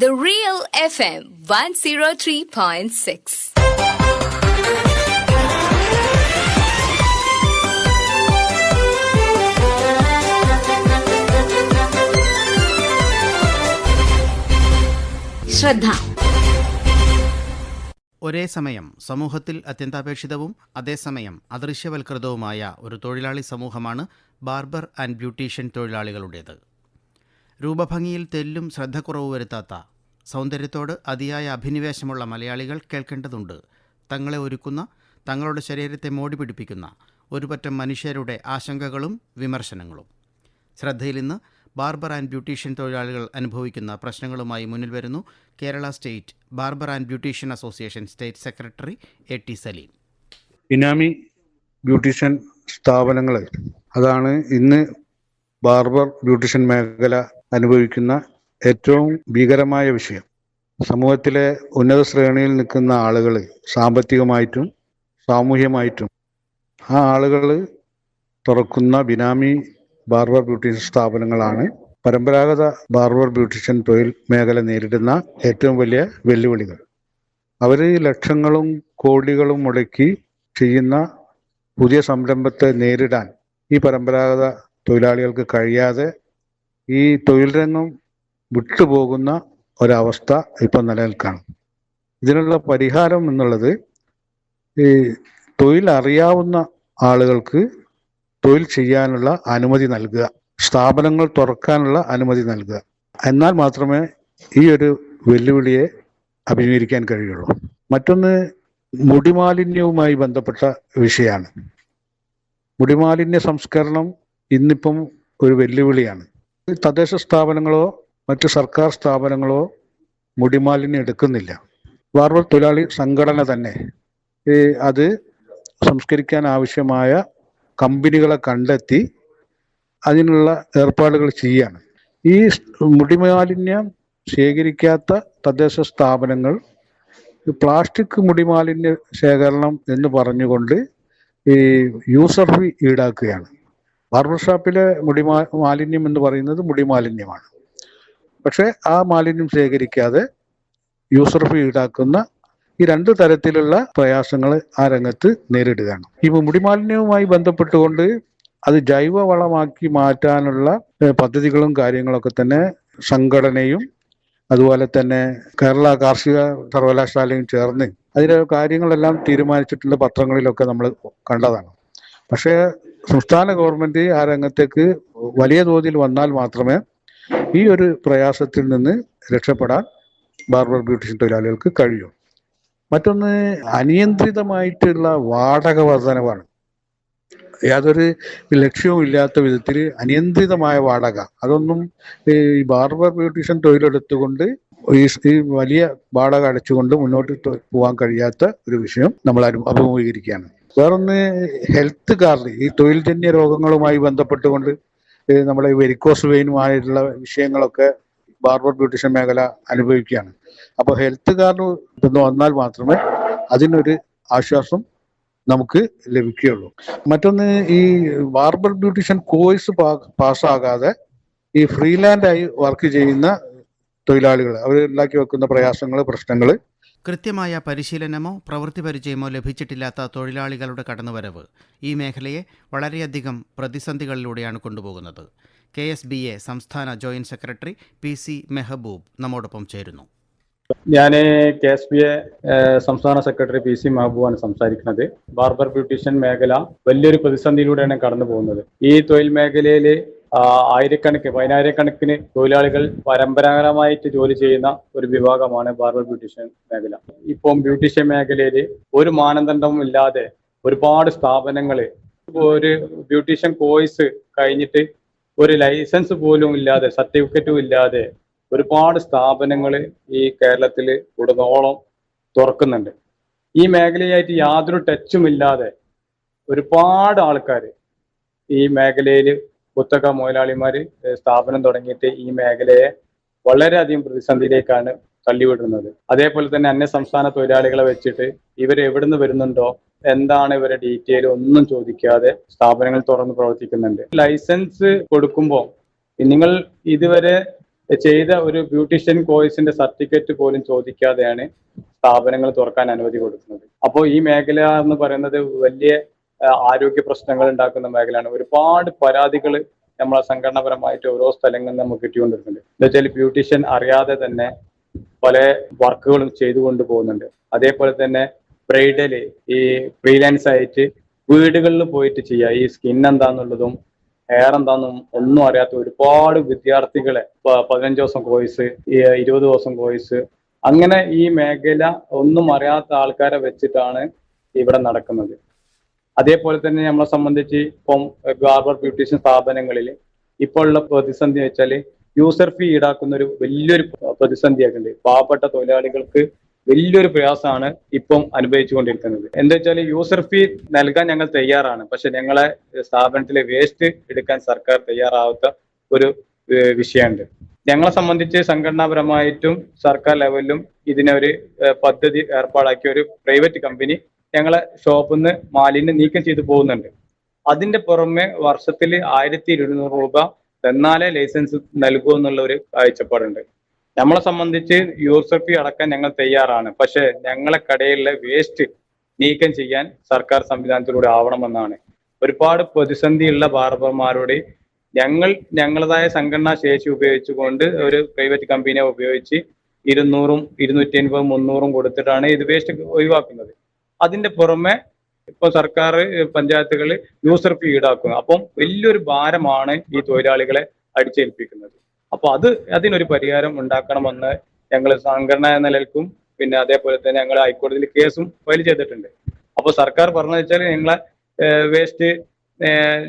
The Real FM 103.6. ശ്രദ്ധ. ഒരേ സമയം സമൂഹത്തിൽ അത്യന്താപേക്ഷിതവും അതേസമയം അദൃശ്യവൽകൃതവുമായ ഒരു തൊഴിലാളി സമൂഹമാണ് ബാർബർ ആൻഡ് ബ്യൂട്ടീഷ്യൻ തൊഴിലാളികളുടേത്. രൂപഭംഗിയിൽ തെല്ലും ശ്രദ്ധക്കുറവ് വരുത്താത്ത, സൗന്ദര്യത്തോട് അതിയായ അഭിനിവേശമുള്ള മലയാളികൾ കേൾക്കേണ്ടതുണ്ട് തങ്ങളെ ഒരുക്കുന്ന, തങ്ങളുടെ ശരീരത്തെ മോടി പിടിപ്പിക്കുന്ന ഒരുപറ്റം മനുഷ്യരുടെ ആശങ്കകളും വിമർശനങ്ങളും. ശ്രദ്ധയിൽ ഇന്ന് ബാർബർ ആൻഡ് ബ്യൂട്ടീഷ്യൻ തൊഴിലാളികൾ അനുഭവിക്കുന്ന പ്രശ്നങ്ങളുമായി മുന്നിൽ വരുന്നു Kerala state barber and beautician association state secretary A T Saleem. ബിനാമി ബ്യൂട്ടീഷ്യൻ സ്ഥാപനങ്ങൾ, അതാണ് ഇന്ന് ബാർബർ ബ്യൂട്ടീഷ്യൻ മേഖല അനുഭവിക്കുന്ന ഏറ്റവും ഭീകരമായ വിഷയം. സമൂഹത്തിലെ ഉന്നത ശ്രേണിയിൽ നിൽക്കുന്ന ആളുകൾ സാമ്പത്തികമായിട്ടും സാമൂഹ്യമായിട്ടും ആ ആളുകൾ തുറക്കുന്ന ബിനാമി ബാർബർ ബ്യൂട്ടീഷ്യൻ സ്ഥാപനങ്ങളാണ് പരമ്പരാഗത ബാർബർ ബ്യൂട്ടീഷ്യൻ തൊഴിൽ മേഖല നേരിടുന്ന ഏറ്റവും വലിയ വെല്ലുവിളികൾ. അവർ ലക്ഷങ്ങളും കോടികളും മുടക്കി ചെയ്യുന്ന പുതിയ സംരംഭത്തെ നേരിടാൻ ഈ പരമ്പരാഗത തൊഴിലാളികൾക്ക് കഴിയാതെ ഈ തൊഴിൽ രംഗം വിട്ടുപോകുന്ന ഒരവസ്ഥ ഇപ്പം നിലനിൽക്കുകയാണ്. ഇതിനുള്ള പരിഹാരം എന്നുള്ളത് ഈ തൊഴിൽ അറിയാവുന്ന ആളുകൾക്ക് തൊഴിൽ ചെയ്യാനുള്ള അനുമതി നൽകുക, സ്ഥാപനങ്ങൾ തുറക്കാനുള്ള അനുമതി നൽകുക. എന്നാൽ മാത്രമേ ഈ ഒരു വെല്ലുവിളിയെ അഭിമുഖീകരിക്കാൻ കഴിയുള്ളൂ. മറ്റൊന്ന് മുടിമാലിന്യവുമായി ബന്ധപ്പെട്ട വിഷയമാണ്. മുടിമാലിന്യ സംസ്കരണം ഇന്നിപ്പം ഒരു വെല്ലുവിളിയാണ്. തദ്ദേശ സ്ഥാപനങ്ങളോ മറ്റു സർക്കാർ സ്ഥാപനങ്ങളോ മുടിമാലിന്യം എടുക്കുന്നില്ല. ബാർബർ തൊഴിലാളി സംഘടന തന്നെ അത് സംസ്കരിക്കാൻ ആവശ്യമായ കമ്പനികളെ കണ്ടെത്തി അതിനുള്ള ഏർപ്പാടുകൾ ചെയ്യാണ്. ഈ മുടിമാലിന്യം ശേഖരിക്കാത്ത തദ്ദേശ സ്ഥാപനങ്ങൾ പ്ലാസ്റ്റിക് മുടിമാലിന്യ ശേഖരണം എന്ന് പറഞ്ഞുകൊണ്ട് ഈ യൂസർ ഫീ ഈടാക്കുകയാണ്. ബാർബർ ഷാപ്പിലെ മാലിന്യം എന്ന് പറയുന്നത് മുടിമാലിന്യമാണ്. പക്ഷെ ആ മാലിന്യം ശേഖരിക്കാതെ യൂസർ ഫീ ഈടാക്കുന്ന ഈ രണ്ട് തരത്തിലുള്ള പ്രയാസങ്ങൾ ആ രംഗത്ത് നേരിടുകയാണ്. ഈ മുടിമാലിന്യവുമായി ബന്ധപ്പെട്ടുകൊണ്ട് അത് ജൈവ വളമാക്കി മാറ്റാനുള്ള പദ്ധതികളും കാര്യങ്ങളൊക്കെ തന്നെ സംഘടനയും അതുപോലെ തന്നെ കേരള കാർഷിക സർവകലാശാലയും ചേർന്ന് അതിലെ കാര്യങ്ങളെല്ലാം തീരുമാനിച്ചിട്ടുള്ള പത്രങ്ങളിലൊക്കെ നമ്മൾ കണ്ടതാണ്. പക്ഷേ സംസ്ഥാന ഗവൺമെന്റ് ആ രംഗത്തേക്ക് വലിയ തോതിൽ വന്നാൽ മാത്രമേ ഈ ഒരു പ്രയാസത്തിൽ നിന്ന് രക്ഷപ്പെടാൻ ബാർബർ ബ്യൂട്ടീഷ്യൻ തൊഴിലാളികൾക്ക് കഴിയൂ. മറ്റൊന്ന് അനിയന്ത്രിതമായിട്ടുള്ള വാടക വർധനവാണ്. യാതൊരു ലക്ഷ്യവും ഇല്ലാത്ത വിധത്തിൽ അനിയന്ത്രിതമായ വാടക, അതൊന്നും ഈ ബാർബർ ബ്യൂട്ടീഷ്യൻ തൊഴിലെടുത്തുകൊണ്ട് ഈ വലിയ വാടക അടച്ചുകൊണ്ട് മുന്നോട്ട് പോകാൻ കഴിയാത്ത ഒരു വിഷയം നമ്മൾ അഭിമുഖീകരിക്കുകയാണ്. വേറൊന്ന് ഹെൽത്ത് കാർഡ്, ഈ തൊഴിൽജന്യ രോഗങ്ങളുമായി ബന്ധപ്പെട്ടുകൊണ്ട് നമ്മളെ വെരിക്കോസ് വെയിനുമായിട്ടുള്ള വിഷയങ്ങളൊക്കെ ബാർബർ ബ്യൂട്ടീഷ്യൻ മേഖല അനുഭവിക്കുകയാണ്. അപ്പോൾ ഹെൽത്ത് കാർഡ് വന്നാൽ മാത്രമേ അതിനൊരു ആശ്വാസം നമുക്ക് ലഭിക്കുകയുള്ളൂ. മറ്റൊന്ന് ഈ ബാർബർ ബ്യൂട്ടീഷ്യൻ കോഴ്സ് പാസ്സാകാതെ ഈ ഫ്രീലാൻഡായി വർക്ക് ചെയ്യുന്ന തൊഴിലാളികൾ അവർ ഉണ്ടാക്കി വെക്കുന്ന പ്രയാസങ്ങൾ, പ്രശ്നങ്ങൾ. കൃത്യമായ പരിശീലനമോ പ്രവൃത്തി പരിചയമോ ലഭിച്ചിട്ടില്ലാത്ത തൊഴിലാളികളുടെ കടന്നുവരവ് ഈ മേഖലയെ വളരെയധികം പ്രതിസന്ധികളിലൂടെയാണ് കൊണ്ടുപോകുന്നത്. KSBA സംസ്ഥാന ജോയിന്റ് സെക്രട്ടറി PC മെഹബൂബ് നമ്മോടൊപ്പം ചേരുന്നു. ഞാൻ KSBA സംസ്ഥാന സെക്രട്ടറി PC മെഹബൂബാണ് സംസാരിക്കുന്നത്. ബാർബർ ബ്യൂട്ടീഷ്യൻ മേഖല വലിയൊരു പ്രതിസന്ധിയിലൂടെയാണ് കടന്നു പോകുന്നത്. ഈ തൊഴിൽ മേഖലയിൽ പതിനായിരക്കണക്കിന് തൊഴിലാളികൾ പരമ്പരാഗതമായിട്ട് ജോലി ചെയ്യുന്ന ഒരു വിഭാഗമാണ് ബാർബർ ബ്യൂട്ടീഷ്യൻ മേഖല. ഇപ്പം ബ്യൂട്ടീഷ്യൻ മേഖലയിൽ ഒരു മാനദണ്ഡവും ഇല്ലാതെ ഒരുപാട് സ്ഥാപനങ്ങൾ ഒരു ബ്യൂട്ടീഷ്യൻ കോഴ്സ് കഴിഞ്ഞിട്ട് ഒരു ലൈസൻസ് പോലും ഇല്ലാതെ, സർട്ടിഫിക്കറ്റും ഇല്ലാതെ ഒരുപാട് സ്ഥാപനങ്ങൾ ഈ കേരളത്തിൽ ഉടനോളം തുറക്കുന്നുണ്ട്. ഈ മേഖലയായിട്ട് യാതൊരു ടച്ചും ഇല്ലാതെ ഒരുപാട് ആൾക്കാർ ഈ മേഖലയിൽ കുത്തക മുതലാളിമാർ സ്ഥാപനം തുടങ്ങിയിട്ട് ഈ മേഖലയെ വളരെയധികം പ്രതിസന്ധിയിലേക്കാണ് തള്ളിവിടുന്നത്. അതേപോലെ തന്നെ അന്യ സംസ്ഥാന തൊഴിലാളികളെ വെച്ചിട്ട് ഇവർ എവിടുന്ന് വരുന്നുണ്ടോ, എന്താണ് ഇവരുടെ ഡീറ്റെയിൽ ഒന്നും ചോദിക്കാതെ സ്ഥാപനങ്ങൾ തുറന്ന് പ്രവർത്തിക്കുന്നുണ്ട്. ലൈസൻസ് കൊടുക്കുമ്പോൾ നിങ്ങൾ ഇതുവരെ ചെയ്ത ഒരു ബ്യൂട്ടീഷ്യൻ കോഴ്സിന്റെ സർട്ടിഫിക്കറ്റ് പോലും ചോദിക്കാതെയാണ് സ്ഥാപനങ്ങൾ തുറക്കാൻ അനുമതി കൊടുക്കുന്നത്. അപ്പോൾ ഈ മേഖല എന്ന് പറയുന്നത് വലിയ ആരോഗ്യ പ്രശ്നങ്ങൾ ഉണ്ടാക്കുന്ന മേഖലയാണ്. ഒരുപാട് പരാതികൾ നമ്മളെ സംഘടനാപരമായിട്ട് ഓരോ സ്ഥലങ്ങളിൽ നിന്ന് നമുക്ക് കിട്ടിക്കൊണ്ടിരിക്കുന്നുണ്ട്. എന്താ വെച്ചാൽ ബ്യൂട്ടീഷ്യൻ അറിയാതെ തന്നെ പല വർക്കുകളും ചെയ്തുകൊണ്ട് പോകുന്നുണ്ട്. അതേപോലെ തന്നെ ബ്രൈഡല് ഈ ഫ്രീലാൻസ് ആയിട്ട് വീടുകളിൽ പോയിട്ട് ചെയ്യുക, ഈ സ്കിൻ എന്താന്നുള്ളതും ഹെയർ എന്താണെന്നും ഒന്നും അറിയാത്ത ഒരുപാട് വിദ്യാർത്ഥികളെ 15 ദിവസം കോഴ്സ്, 20 ദിവസം കോഴ്സ്, അങ്ങനെ ഈ മേഖല ഒന്നും അറിയാത്ത ആൾക്കാരെ വെച്ചിട്ടാണ് ഇവിടെ നടക്കുന്നത്. അതേപോലെ തന്നെ നമ്മളെ സംബന്ധിച്ച് ഇപ്പം ബാർബർ ബ്യൂട്ടീഷ്യൻ സ്ഥാപനങ്ങളിൽ ഇപ്പോൾ ഉള്ള പ്രതിസന്ധി വെച്ചാൽ യൂസർ ഫീ ഈടാക്കുന്ന ഒരു വലിയൊരു പ്രതിസന്ധിയൊക്കെ ഉണ്ട്. പാവപ്പെട്ട തൊഴിലാളികൾക്ക് വലിയൊരു പ്രയാസമാണ് ഇപ്പം അനുഭവിച്ചുകൊണ്ടിരിക്കുന്നത്. എന്താ വെച്ചാൽ യൂസർ ഫീ നൽകാൻ ഞങ്ങൾ തയ്യാറാണ്, പക്ഷെ ഞങ്ങളെ സ്ഥാപനത്തിലെ വേസ്റ്റ് എടുക്കാൻ സർക്കാർ തയ്യാറാവാത്ത ഒരു വിഷയമുണ്ട്. ഞങ്ങളെ സംബന്ധിച്ച് സംഘടനാപരമായിട്ടും സർക്കാർ ലെവലിലും ഇതിനൊരു പദ്ധതി ഏർപ്പാടാക്കിയ ഒരു പ്രൈവറ്റ് കമ്പനി ഞങ്ങളെ ഷോപ്പിൽ നിന്ന് മാലിന്യം നീക്കം ചെയ്തു പോകുന്നുണ്ട്. അതിന്റെ പുറമെ വർഷത്തിൽ 1200 രൂപ തന്നാലേ ലൈസൻസ് നൽകൂ എന്നുള്ള ഒരു കാഴ്ചപ്പാടുണ്ട്. നമ്മളെ സംബന്ധിച്ച് യൂസർ ഫീ അടക്കാൻ ഞങ്ങൾ തയ്യാറാണ്, പക്ഷെ ഞങ്ങളെ കടയിലെ വേസ്റ്റ് നീക്കം ചെയ്യാൻ സർക്കാർ സംവിധാനത്തിലൂടെ ആവണമെന്നാണ്. ഒരുപാട് പ്രതിസന്ധിയുള്ള ബാർബർമാരോട് ഞങ്ങളതായ സംഘടനാ ശേഷി ഉപയോഗിച്ചുകൊണ്ട് ഒരു പ്രൈവറ്റ് കമ്പനിയെ ഉപയോഗിച്ച് 200, 250, 300 കൊടുത്തിട്ടാണ് ഇത് വേസ്റ്റ് ഒഴിവാക്കുന്നത്. അതിന്റെ പുറമെ ഇപ്പൊ സർക്കാർ പഞ്ചായത്തുകൾ യൂസർ ഫീ ഈടാക്കുക. അപ്പം വലിയൊരു ഭാരമാണ് ഈ തൊഴിലാളികളെ അടിച്ചേൽപ്പിക്കുന്നത്. അപ്പൊ അതിനൊരു പരിഹാരം ഉണ്ടാക്കണമെന്ന് ഞങ്ങൾ സംഘടന എന്ന നിലയ്ക്കും പിന്നെ അതേപോലെ തന്നെ ഞങ്ങൾ ഹൈക്കോടതിയിൽ കേസും ഫയൽ ചെയ്തിട്ടുണ്ട്. അപ്പോൾ സർക്കാർ പറഞ്ഞു വെച്ചാൽ ഞങ്ങളെ വേസ്റ്റ്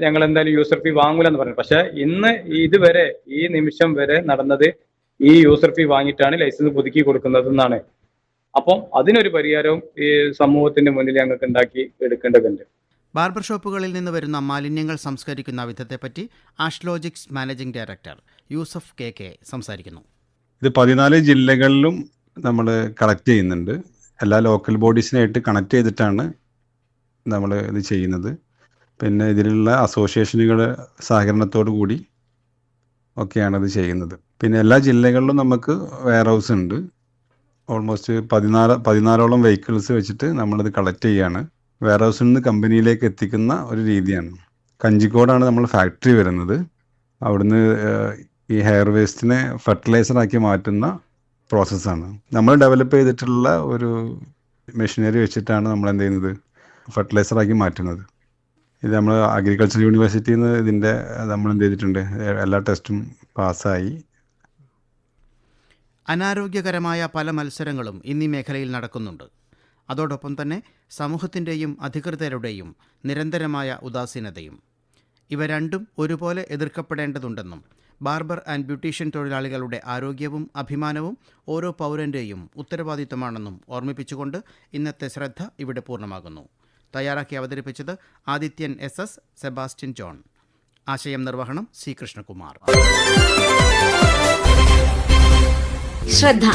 ഞങ്ങൾ എന്തായാലും യൂസർ ഫീ വാങ്ങൂലെന്ന് പറഞ്ഞു. പക്ഷെ ഇതുവരെ ഈ നിമിഷം വരെ നടന്നത് ഈ യൂസർ ഫീ വാങ്ങിയിട്ടാണ് ലൈസൻസ് പുതുക്കി കൊടുക്കുന്നത് എന്നാണ്. അപ്പം അതിനൊരു പരിഹാരവും ഈ സമൂഹത്തിന്റെ മുന്നിൽ ഞങ്ങൾക്ക് ഉണ്ടാക്കി എടുക്കേണ്ടതുണ്ട്. ബാർബർ ഷോപ്പുകളിൽ നിന്ന് വരുന്ന മാലിന്യങ്ങൾ സംസ്കരിക്കുന്ന വിധത്തെപ്പറ്റി ആഷ്ലോജിക്സ് മാനേജിംഗ് ഡയറക്ടർ യൂസഫ് KK സംസാരിക്കുന്നു. ഇത് 14 ജില്ലകളിലും നമ്മൾ കളക്ട് ചെയ്യുന്നുണ്ട്. എല്ലാ ലോക്കൽ ബോഡീസിനായിട്ട് കണക്ട് ചെയ്തിട്ടാണ് നമ്മൾ ഇത് ചെയ്യുന്നത്. പിന്നെ ഇതിലുള്ള അസോസിയേഷനുകളുടെ സഹകരണത്തോടു കൂടി ഒക്കെയാണ് ഇത് ചെയ്യുന്നത്. പിന്നെ എല്ലാ ജില്ലകളിലും നമുക്ക് വെയർ ഹൗസ് ഉണ്ട്. ഓൾമോസ്റ്റ് 14ഓളം വെഹിക്കിൾസ് വെച്ചിട്ട് നമ്മളിത് കളക്ട് ചെയ്യാണ്. വെയർ ഹൗസിൽ നിന്ന് കമ്പനിയിലേക്ക് എത്തിക്കുന്ന ഒരു രീതിയാണ്. കഞ്ചിക്കോടാണ് നമ്മൾ ഫാക്ടറി വരുന്നത്. അവിടുന്ന് ഈ ഹെയർ വേസ്റ്റിനെ ഫെർട്ടിലൈസറാക്കി മാറ്റുന്ന പ്രോസസ്സാണ്. നമ്മൾ ഡെവലപ്പ് ചെയ്തിട്ടുള്ള ഒരു മെഷീനറി വെച്ചിട്ടാണ് നമ്മൾ എന്ത് ചെയ്യുന്നത്, ഫെർട്ടിലൈസറാക്കി മാറ്റുന്നത്. ഇത് നമ്മൾ അഗ്രികൾച്ചർ യൂണിവേഴ്സിറ്റിയിൽ നിന്ന് ഇതിൻ്റെ നമ്മൾ എന്ത് ചെയ്തിട്ടുണ്ട്, എല്ലാ ടെസ്റ്റും പാസ്സായി. അനാരോഗ്യകരമായ പല മത്സരങ്ങളും ഇന്നീ മേഖലയിൽ നടക്കുന്നുണ്ട്. അതോടൊപ്പം തന്നെ സമൂഹത്തിൻ്റെയും അധികൃതരുടെയും നിരന്തരമായ ഉദാസീനതയും. ഇവ രണ്ടും ഒരുപോലെ എതിർക്കപ്പെടേണ്ടതുണ്ടെന്നും ബാർബർ ആൻഡ് ബ്യൂട്ടീഷ്യൻ തൊഴിലാളികളുടെ ആരോഗ്യവും അഭിമാനവും ഓരോ പൗരൻ്റെയും ഉത്തരവാദിത്തമാണെന്നും ഓർമ്മിപ്പിച്ചുകൊണ്ട് ഇന്നത്തെ ശ്രദ്ധ ഇവിടെ പൂർണ്ണമാകുന്നു. തയ്യാറാക്കി അവതരിപ്പിച്ചത് ആദിത്യൻ SS, സെബാസ്റ്റ്യൻ ജോൺ. ആശയം നിർവഹണം C. കൃഷ്ണകുമാർ. ശ്രദ്ധ.